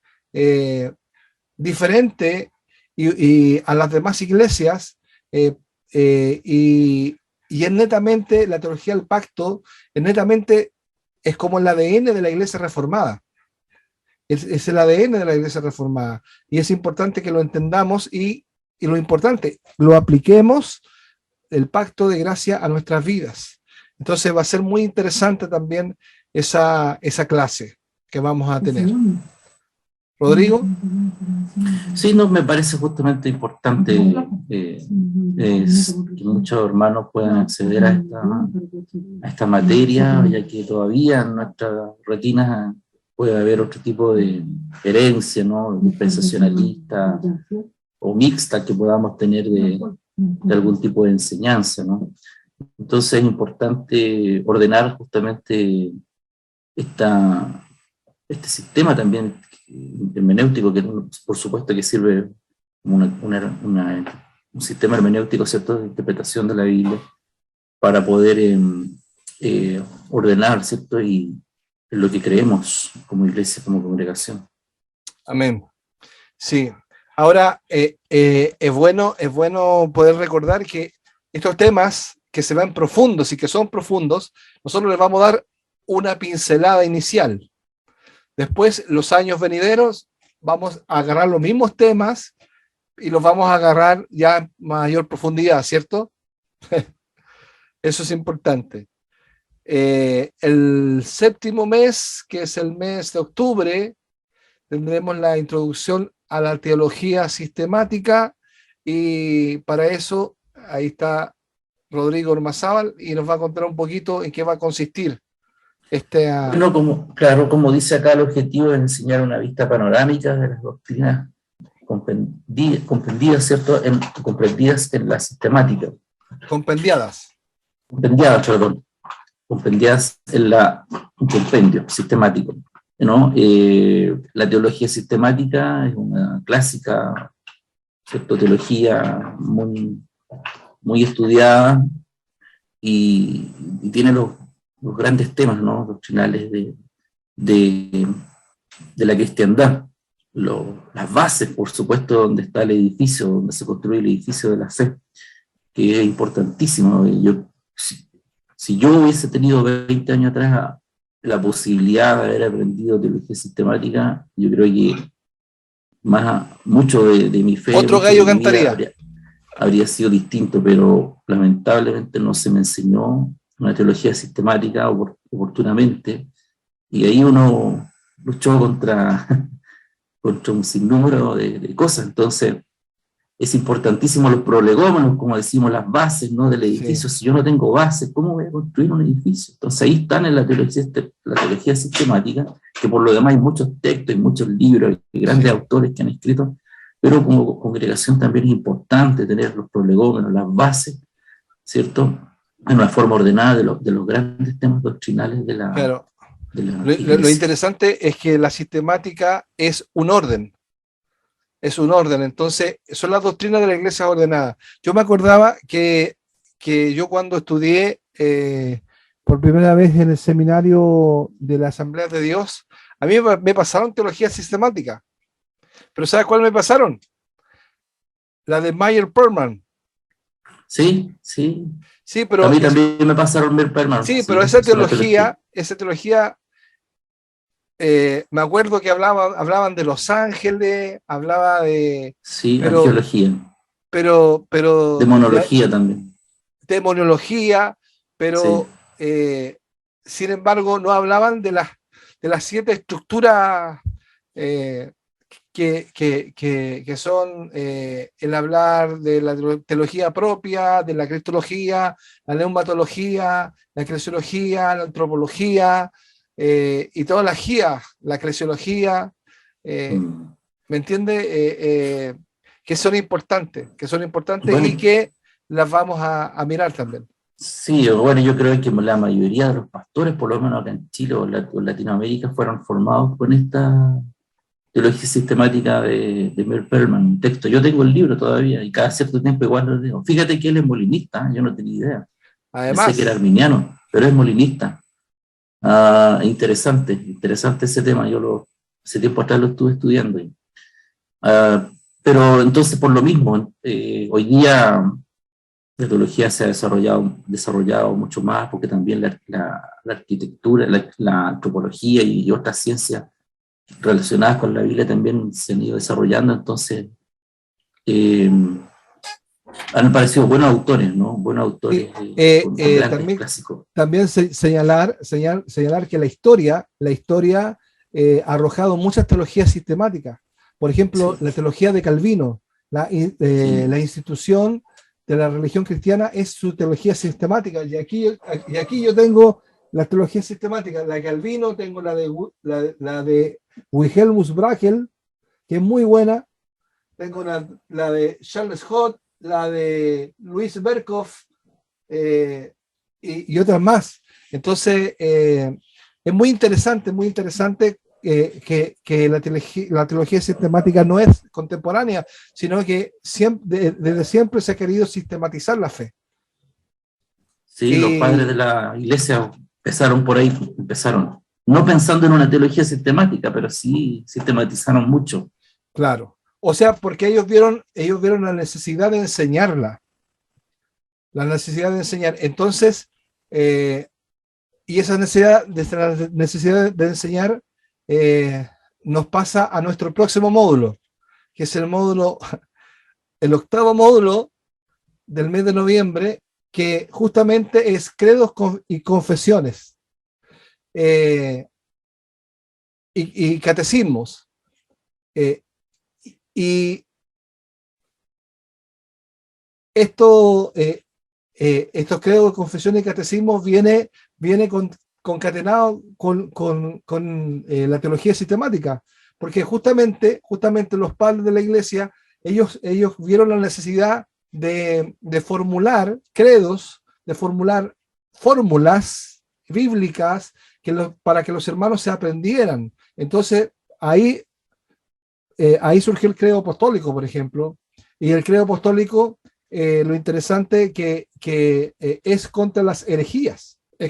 diferente y a las demás iglesias, y es netamente, la teología del pacto es como el ADN de la iglesia reformada. Es el ADN de la iglesia reformada, y es importante que lo entendamos y lo importante, lo apliquemos, el pacto de gracia, a nuestras vidas. Entonces va a ser muy interesante también esa clase que vamos a tener. Rodrigo. Sí, no, me parece justamente importante es que muchos hermanos puedan acceder a esta materia, ya que todavía en nuestra retina puede haber otro tipo de herencia, ¿no? Dispensacionalista o mixta que podamos tener de algún tipo de enseñanza, ¿no? Entonces es importante ordenar justamente este sistema también hermenéutico, que por supuesto que sirve como un sistema hermenéutico, ¿cierto?, de interpretación de la Biblia, para poder ordenar, ¿cierto?, y en lo que creemos como iglesia, como congregación. Amén. Sí. Ahora, es bueno poder recordar que estos temas que se ven profundos y que son profundos, nosotros les vamos a dar una pincelada inicial. Después, los años venideros, vamos a agarrar los mismos temas y los vamos a agarrar ya en mayor profundidad, ¿cierto? Eso es importante. El séptimo mes, que es el mes de octubre, tendremos la introducción a la teología sistemática, y para eso ahí está Rodrigo Ormazábal y nos va a contar un poquito en qué va a consistir Bueno, como dice acá, el objetivo es enseñar una vista panorámica de las doctrinas comprendidas, ¿cierto?, comprendidas en la sistemática. compendiadas. Compendiadas en un compendio sistemático, ¿no? La teología sistemática es una clásica, ¿cierto?, teología muy estudiada y tiene los grandes temas, ¿no?, doctrinales de la cristiandad. Las bases, por supuesto, donde está el edificio, donde se construye el edificio de la fe, que es importantísimo. Si yo hubiese tenido 20 años atrás la posibilidad de haber aprendido teología sistemática, yo creo que mucho de mi fe, otro gallo cantaría, habría sido distinto, pero lamentablemente no se me enseñó una teología sistemática oportunamente, y ahí uno luchó contra un sinnúmero de cosas. Entonces es importantísimo los prolegómenos, como decimos, las bases, ¿no?, del edificio. Sí. Si yo no tengo bases, ¿cómo voy a construir un edificio? Entonces ahí están en la teología sistemática, que por lo demás hay muchos textos, hay muchos libros, hay grandes autores que han escrito, pero como congregación también es importante tener los prolegómenos, las bases, ¿cierto?, en una forma ordenada de los grandes temas doctrinales de la... Claro. Lo interesante es que la sistemática es un orden. Es un orden, entonces son las doctrinas de la iglesia ordenada. Yo me acordaba que yo cuando estudié por primera vez en el seminario de la Asamblea de Dios, a mí me pasaron teología sistemática, pero ¿sabes cuál me pasaron? La de Meyer Perlman. Sí, pero a mí también me pasaron Meyer Perlman. Sí, pero esa teología me acuerdo que hablaban de los ángeles, hablaba de... Sí, arqueología. Pero demonología también. Demonología, pero sí. Sin embargo no hablaban de las 7 estructuras que son el hablar de la teología propia, de la cristología, la neumatología, la cresiología, la antropología, y todas las guías, la cresiología, ¿me entiende? Que son importantes bueno, y que las vamos a mirar también. Sí, bueno, yo creo que la mayoría de los pastores, por lo menos acá en Chile o en Latinoamérica, fueron formados con esta teología sistemática de Meyer Perlman, un texto. Yo tengo el libro todavía y cada cierto tiempo igual lo digo. Fíjate que él es molinista, yo no tenía idea. Además, pensé que era arminiano, pero es molinista. Interesante ese tema. Yo hace tiempo atrás lo estuve estudiando. Pero entonces, por lo mismo, hoy día la teología se ha desarrollado mucho más, porque también la arquitectura, la antropología y otras ciencias relacionadas con la Biblia también se han ido desarrollando. Entonces han aparecido buenos autores, ¿no? Buenos autores con grandes clásicos. También señalar que la historia ha arrojado muchas teologías sistemáticas. Por ejemplo, la teología de Calvino, la institución de la religión cristiana es su teología sistemática. Y aquí yo tengo la teología sistemática, la de Calvino, tengo la de Wilhelmus Brachel, que es muy buena, tengo la de Charles Hott, la de Luis Berkhoff, y otras más. Entonces, es muy interesante que la teología sistemática no es contemporánea, sino que desde siempre se ha querido sistematizar la fe. Sí, los padres de la iglesia empezaron por ahí, empezaron, no pensando en una teología sistemática, pero sí sistematizaron mucho. Claro. O sea, porque ellos vieron la necesidad de enseñarla, la necesidad de enseñar. Entonces, y esa necesidad de enseñar nos pasa a nuestro próximo módulo, que es el octavo módulo del mes de noviembre, que justamente es credos y confesiones y catecismos. Y estos credos, confesiones y catecismos viene concatenado con la teología sistemática, porque justamente los padres de la iglesia, ellos vieron la necesidad de formular credos, de formular fórmulas bíblicas para que los hermanos se aprendieran. Entonces, ahí surgió el credo apostólico, por ejemplo, y el credo apostólico, lo interesante que es contra las herejías, la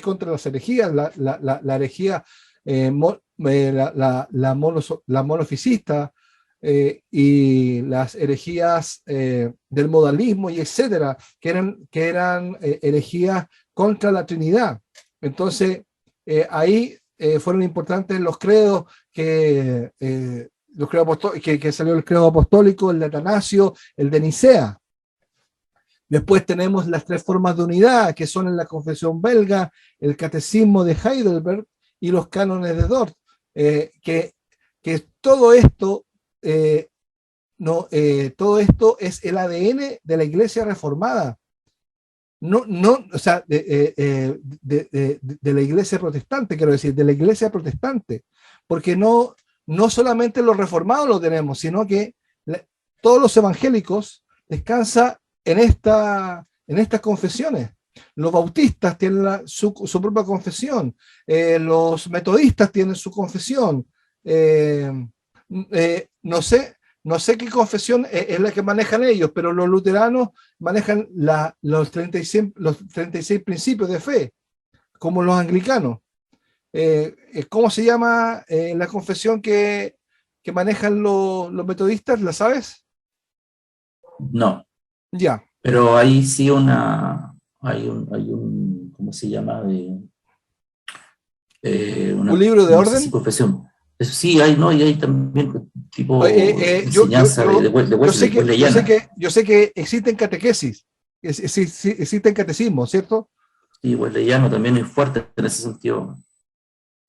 herejía la monofisista, y las herejías del modalismo y etcétera, que eran herejías contra la Trinidad. Entonces, ahí fueron importantes los credos que salió el credo apostólico, el de Atanasio, el de Nicea. Después tenemos las tres formas de unidad, que son en la confesión belga, el catecismo de Heidelberg y los cánones de Dort, que todo esto, todo esto es el ADN de la Iglesia reformada. O sea, de la Iglesia protestante, quiero decir, de la Iglesia protestante, porque no solamente los reformados lo tenemos, sino que todos los evangélicos descansan en estas confesiones. Los bautistas tienen su propia confesión, los metodistas tienen su confesión, no sé qué confesión es la que manejan ellos, pero los luteranos manejan los 36 principios de fe, como los anglicanos. ¿Cómo se llama la confesión que manejan los metodistas? ¿La sabes? No. Ya. Pero ahí sí hay un ¿cómo se llama? ¿Un libro de no sé si orden? confesión. Eso sí, hay, ¿no? Y hay también tipo Yo enseñanza de Wesleyana. yo sé que existen catequesis, existen catecismos, ¿cierto? Y wesleyano también es fuerte en ese sentido.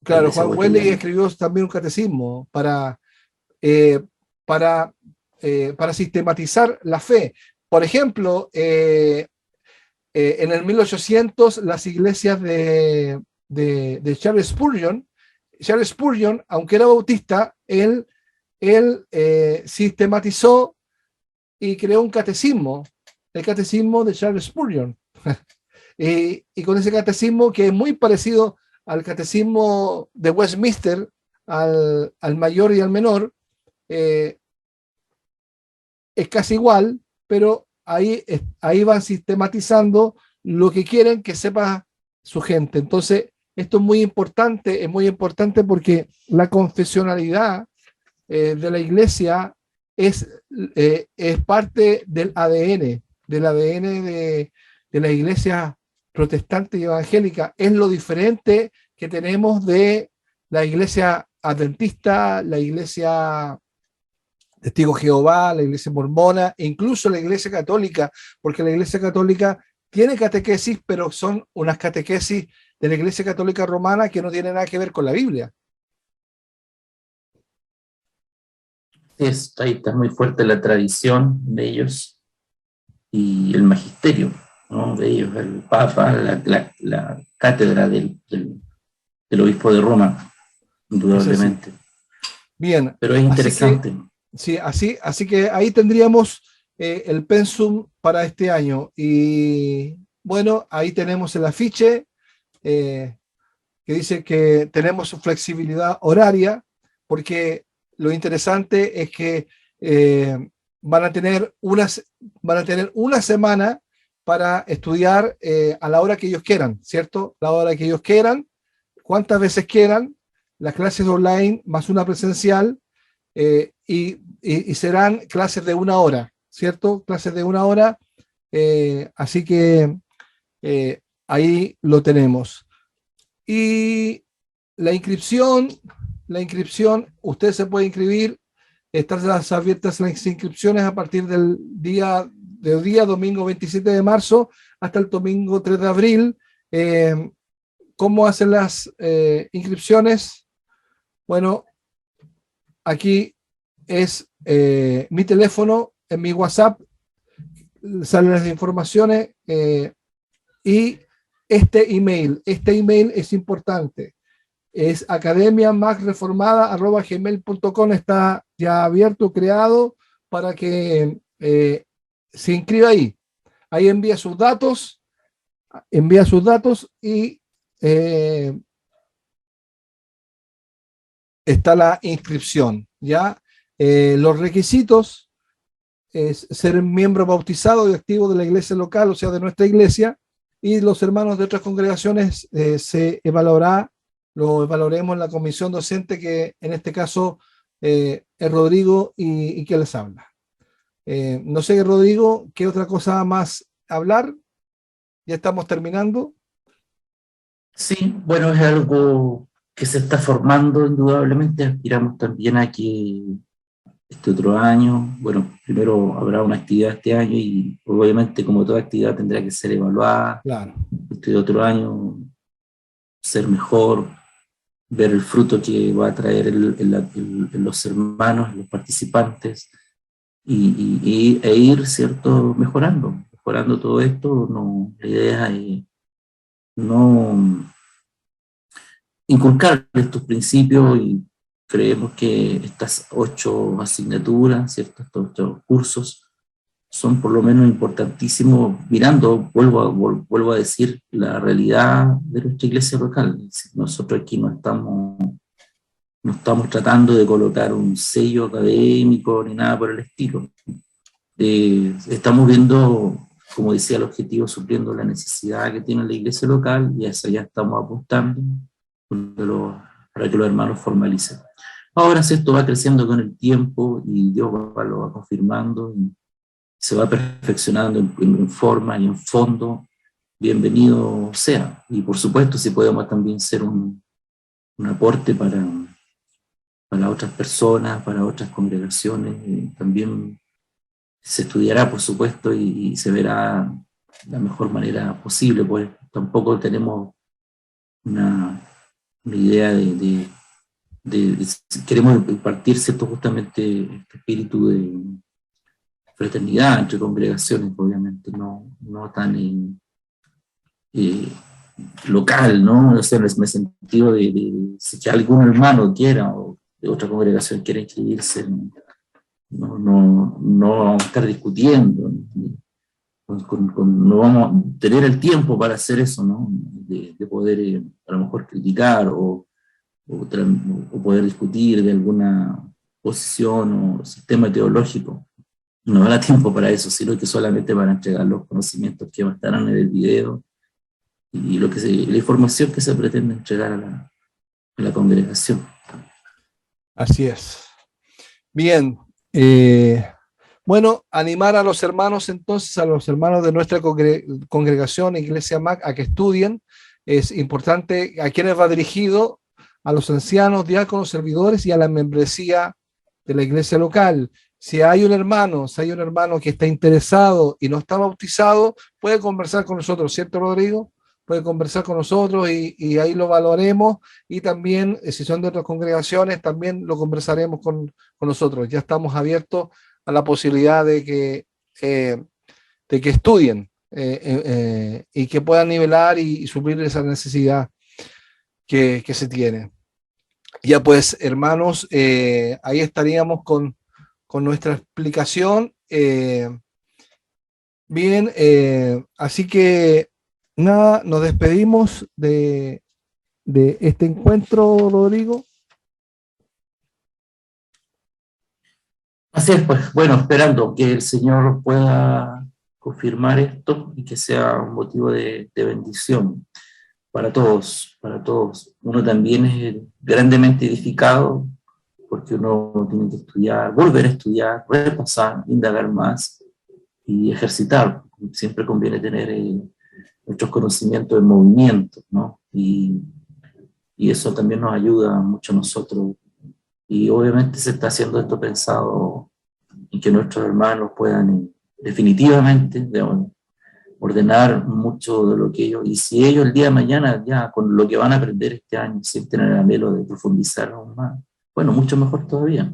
Claro, Juan Wesley escribió también un catecismo eh, para, para sistematizar la fe. Por ejemplo, en el 1800 las iglesias de Charles Spurgeon, aunque era bautista, él sistematizó y creó un catecismo, el catecismo de Charles Spurgeon. Y con ese catecismo, que es muy parecido al catecismo de Westminster, al mayor y al menor, es casi igual, pero ahí van sistematizando lo que quieren que sepa su gente. Entonces, esto es muy importante porque la confesionalidad de la iglesia es parte del ADN de la iglesia protestante y evangélica. Es lo diferente que tenemos de la iglesia adventista, la iglesia Testigo de Jehová, la iglesia mormona e incluso la iglesia católica, porque la iglesia católica tiene catequesis, pero son unas catequesis de la iglesia católica romana que no tienen nada que ver con la Biblia. Ahí está muy fuerte la tradición de ellos y el magisterio, ¿no? De ellos, el Papa, la cátedra del obispo de Roma, indudablemente. Bien. Pero es interesante. Así que ahí tendríamos el pensum para este año. Y bueno, ahí tenemos el afiche que dice que tenemos flexibilidad horaria, porque lo interesante es que van a tener una semana para estudiar a la hora que ellos quieran, ¿cierto? La hora que ellos quieran, cuántas veces quieran, las clases online más una presencial, y serán clases de 1 hora, ¿cierto? Clases de 1 hora, así que ahí lo tenemos. Y la inscripción, usted se puede inscribir, están abiertas las inscripciones a partir del día domingo 27 de marzo hasta el domingo 3 de abril. ¿Cómo hacen las inscripciones? Bueno, aquí es mi teléfono, en mi WhatsApp salen las informaciones, y este email es importante, es academiamacreformada@gmail.com, está ya abierto, creado, para que se inscriba ahí. Ahí envía sus datos y está la inscripción, ¿ya? Los requisitos es ser miembro bautizado y activo de la iglesia local, o sea, de nuestra iglesia, y los hermanos de otras congregaciones lo evaluaremos en la comisión docente, que en este caso es Rodrigo y que les habla. No sé, Rodrigo, ¿qué otra cosa más hablar? Ya estamos terminando. Sí, bueno, es algo que se está formando indudablemente. Aspiramos también a que este otro año, bueno, primero habrá una actividad este año y obviamente como toda actividad tendrá que ser evaluada. Claro. Este otro año ser mejor, ver el fruto que va a traer los hermanos, los participantes, e ir, ¿cierto?, mejorando todo esto. No, la idea es no inculcar estos principios, y creemos que estas 8 asignaturas, ¿cierto?, estos 8 cursos, son por lo menos importantísimos, mirando, vuelvo a decir, la realidad de nuestra iglesia local. Nosotros aquí no estamos tratando de colocar un sello académico ni nada por el estilo. Estamos viendo, como decía, el objetivo, supliendo la necesidad que tiene la iglesia local, y a eso ya estamos apuntando para que los hermanos formalicen. Ahora, si esto va creciendo con el tiempo y Dios lo va confirmando y se va perfeccionando en forma y en fondo, bienvenido sea. Y por supuesto, si podemos también ser un aporte para otras personas, para otras congregaciones, también se estudiará, por supuesto, y se verá la mejor manera posible, pues tampoco tenemos una idea queremos impartir, ¿cierto?, justamente este espíritu de fraternidad entre congregaciones, obviamente, no tan local, ¿no? O sea, en el sentido de si que algún hermano quiera, o de otra congregación quiera inscribirse, no vamos a estar discutiendo, no vamos a tener el tiempo para hacer eso, ¿no? De poder a lo mejor criticar o poder discutir de alguna posición o sistema teológico. No habrá tiempo para eso, sino que solamente van a entregar los conocimientos que estarán en el video y la información que se pretende entregar a la congregación. Así es. Bien. Bueno, animar a los hermanos entonces, a los hermanos de nuestra congregación, Iglesia MAC, a que estudien. Es importante. ¿A quiénes va dirigido? A los ancianos, diáconos, servidores y a la membresía de la iglesia local. Si hay un hermano que está interesado y no está bautizado, puede conversar con nosotros, ¿cierto, Rodrigo? Puede conversar con nosotros y ahí lo valoremos, y también, si son de otras congregaciones, también lo conversaremos con nosotros. Ya estamos abiertos a la posibilidad de que estudien y que puedan nivelar y suplir esa necesidad que se tiene. Ya pues, hermanos, ahí estaríamos con nuestra explicación. Bien, así que nada, nos despedimos de este encuentro, Rodrigo. Así es, pues, bueno, esperando que el Señor pueda confirmar esto y que sea un motivo de bendición para todos, para todos. Uno también es grandemente edificado porque uno tiene que estudiar, volver a estudiar, repasar, indagar más y ejercitar. Siempre conviene tener muchos conocimientos en movimiento, ¿no? Y eso también nos ayuda mucho a nosotros. Y obviamente se está haciendo esto pensado en que nuestros hermanos puedan definitivamente ordenar mucho de lo que ellos, y si ellos el día de mañana ya con lo que van a aprender este año sienten el anhelo de profundizar aún más, bueno, mucho mejor todavía.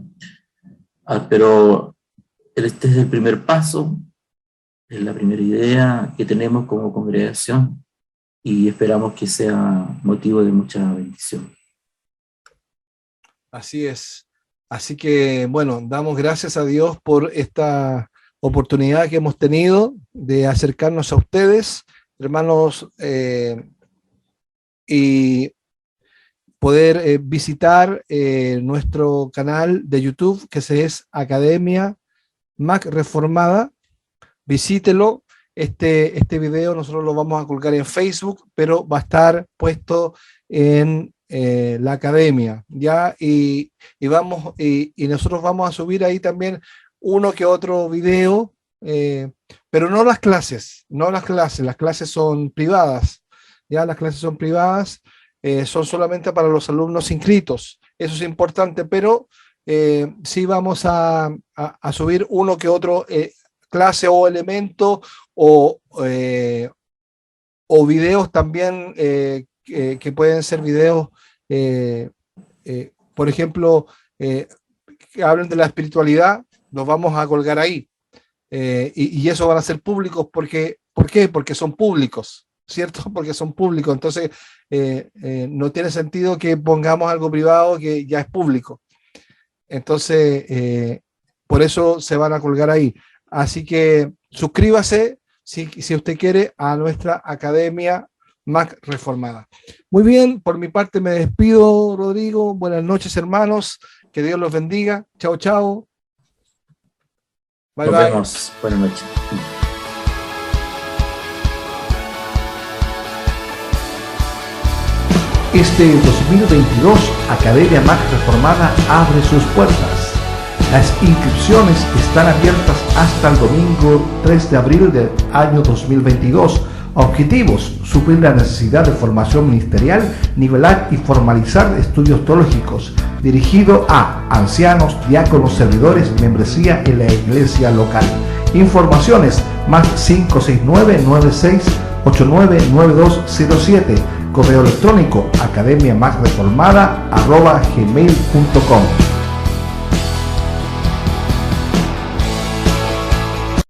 Pero este es el primer paso, es la primera idea que tenemos como congregación y esperamos que sea motivo de mucha bendición. Así es. Así que, bueno, damos gracias a Dios por esta oportunidad que hemos tenido de acercarnos a ustedes, hermanos, y poder visitar nuestro canal de YouTube, que es Academia Mac Reformada. Visítelo. Este video nosotros lo vamos a colgar en Facebook, pero va a estar puesto en la academia, ¿ya? Y nosotros vamos a subir ahí también uno que otro video, pero no las clases, las clases son privadas, ¿ya? Las clases son privadas, son solamente para los alumnos inscritos, eso es importante, pero sí vamos a subir uno que otro clase o elemento o videos también que pueden ser videos, por ejemplo, que hablen de la espiritualidad, los vamos a colgar ahí. Y eso van a ser públicos porque, ¿por qué? Porque son públicos, ¿cierto? Porque son públicos. Entonces, no tiene sentido que pongamos algo privado que ya es público. Entonces, por eso se van a colgar ahí. Así que suscríbase si usted quiere a nuestra Academia Mac Reformada. Muy bien, por mi parte me despido, Rodrigo. Buenas noches, hermanos. Que Dios los bendiga. Chao, chao. Bye, Nos vemos. Buenas noches. Este 2022, Academia Mac Reformada abre sus puertas. Las inscripciones están abiertas hasta el domingo 3 de abril del año 2022. Objetivos: suplir la necesidad de formación ministerial, nivelar y formalizar estudios teológicos, dirigido a ancianos, diáconos, servidores, membresía en la iglesia local. Informaciones: más 569-9689-9207, correo electrónico academiamacreformada@gmail.com.